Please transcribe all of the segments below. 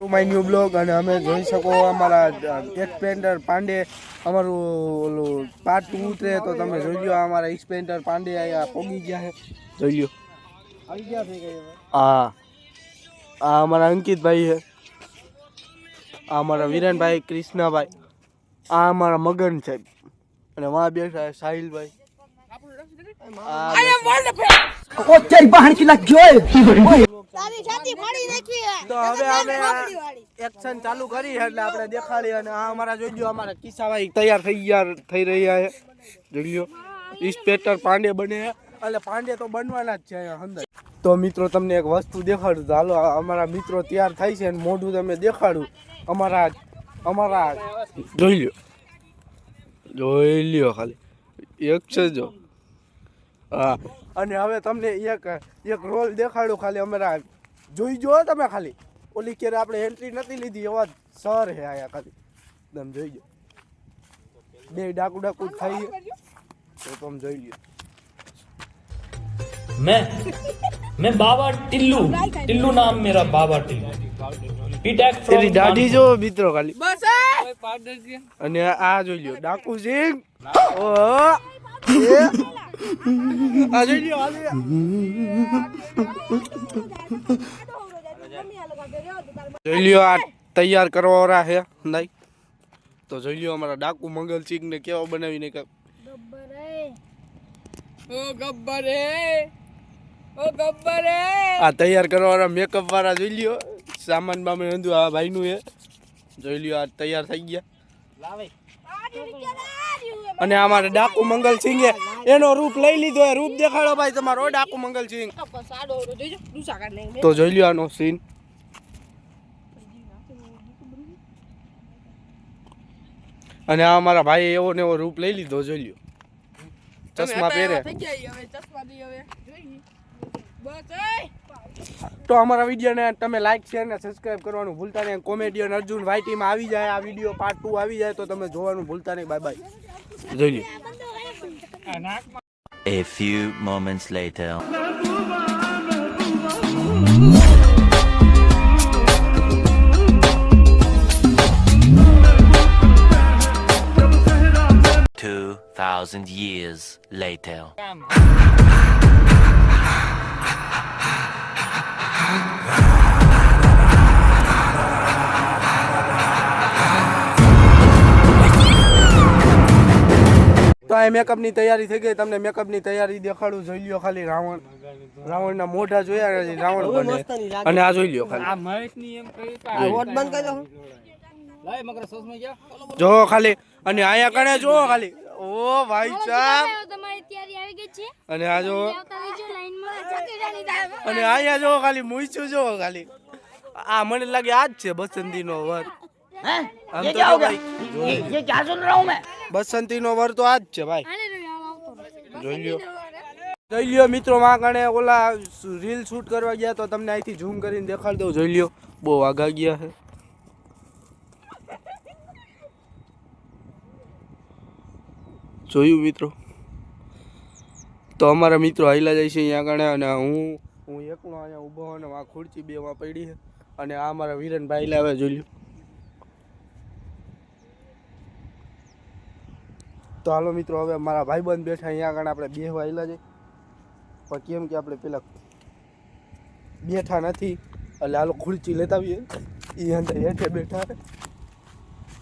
my new blog અને અમે જોઈ શકો અમારા એક્સપેન્ડર પાંડે અમારું ઓલું પાર્ટ 2 ઉતરે તો તમે જોઈ લો અમારા એક્સપેન્ડર પાંડે અહીંયા પોગી ગયા છે જોઈ લો આવી ગયા થઈ ગયા આ અમારા અંકિતભાઈ છે આ અમારા વિરેનભાઈ કૃષ્ણભાઈ આ અમારા મગન સાહેબ અને વहाँ બેઠા છે સાહિલભાઈ તો હવે અમે એક્શન ચાલુ કરી એટલે આપણે દેખાડી અને આ અમારા જોઈ લો અમારા કિસ્સાભાઈ તૈયાર થઈ રહ્યા છે જોઈ લો ઇન્સ્પેક્ટર પાંડે બને એટલે પાંડે તો બનવાના જ છે અહીંયા અંદર તો મિત્રો તમને એક વસ્તુ દેખાડું તો હાલો અમારા મિત્રો તૈયાર થાય છે અને મોઢું તમે દેખાડું અમારા જોઈ લ્યો ખાલી એક છે જો હા અને હવે તમને એક રોલ દેખાડું ખાલી અમારા જોઈ જો તમે ખાલી ઓલી ક્યારે આપણે એન્ટ્રી નથી લીધી એવા સર હે આયા ખાલી તમે જોઈ જો બે ડાકુ ખાઈએ તો તમે જોઈ લ્યો मैं बाबा टिल्लू नाम मेरा बाबा टिल्लू તેરી દાઢી જો મિત્રો ખાલી બસ અને આ જોઈ લ્યો ડાકુ સિંહ ઓહો આ જોઈ લ્યો જોઈ લ્યો આ તૈયાર કરવા વાળા હે નહીં તો જોઈ લ્યો અમારા ડાકુ મંગલ સિંહ ને કેવો બનાવીને કે ગબ્બર આ તૈયાર કરવા વાળા મેકઅપ વાળા જોઈ લ્યો સામાન બામે હંધુ આ ભાઈ નું એ જોઈ લ્યો આ તૈયાર થઈ ગયા અને અમારે ડાકુ મંગલ સિંહ એનો રૂપ લઈ લીધો એ રૂપ દેખાડો ભાઈ તમારો ડાકુ મંગલ સિંહ તો જોઈ લ્યો આનો સીન અને આ અમારા ભાઈ એવો ને એવો રૂપ લઈ લીધો જોઈ લ્યો ચશ્મા પહેરે તો અમારા વિડીયોને તમે લાઈક શેર ને સબસ્ક્રાઇબ કરવાનું ભૂલતા નહીં કોમેડિયન અર્જુન વાઈટીમાં આવી જાય આ વિડીયો પાર્ટ 2 આવી જાય તો તમે જોવાનું ભૂલતા નહીં બાય બાય જોઈ લો A few moments later 2,000 years later તો આ મેકઅપની તૈયારી થઈ ગઈ તમને મેકઅપની તૈયારી દેખાડું જોઈ લ્યો ખાલી રાવણના મોઢા જોયા રાવણ બને અને આ જોઈ લ્યો ખાલી જો ખાલી અને આયા કણે જો ખાલી ઓ ભાઈ સાહેબ અને આ જો અને આયા જો ખાલી મૂછું જો ખાલી આ મને લાગે આજ છે બસંતીનો વર हम तो भाई ये क्या सुन रहा हूं मैं बसंती नो वर तो आज છે ભાઈ જોઈ લ્યો મિત્રો માં કણે ઓલા રીલ શૂટ કરવા ગયા તો તમને અહીંથી ઝૂમ કરીને દેખાડ દઉં જોઈ લ્યો બહુ આગા ગયા છે જોયું મિત્રો તો અમારા મિત્રો હાઈલા જાય છે અહીંયા કણે અને હું એકલો અહીંયા ઊભો અને આ ખુરચી બે માં પડી છે અને આ અમારા વિરનભાઈ લાવે જોઈ લ્યો તો હાલો મિત્રો હવે મારા ભાઈબંધ બેઠા અહીંયા આગળ આપણે બેહવા આવેલા છે પણ કેમ કે આપણે પેલા બેઠા નથી એટલે હાલો ખુરચી લેતા આવીએ એ અંદર હેઠે બેઠા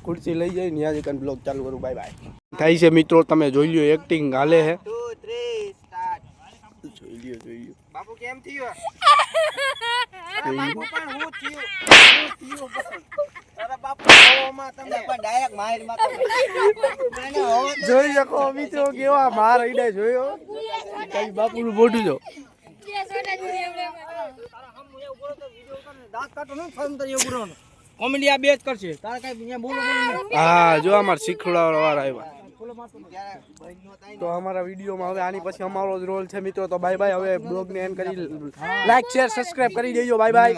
ખુરચી લઈ જાય ને ત્યાં જ બ્લોગ ચાલુ કરું બાય બાય થાય છે મિત્રો તમે જોઈ લ્યો એક્ટિંગ હાલે છે જોઈ લ્યો બાપુ કેમ થયો બાપુ પણ હું થયો અરે બાપુ ઓમાં તમને પણ ડાયરેક્ટ માર માતો જોઈ શકો મિત્રો કેવા માર ઈડે જોયો કઈ બાપુનું મોઢું જો દાંત કાટો ન ફોન તો એવું કરો કોમેડી આ બે જ કરશે તારે કઈ અહીંયા બોલો હા જો અમાર શીખવાડવા વાળા આવ્યા તો અમારા વિડીયોમાં હવે આની પછી અમારો જ રોલ છે મિત્રો તો બાય બાય હવે બ્લોગને એન્ડ કરી લાઈક શેર સબસ્ક્રાઇબ કરી દેજો બાય બાય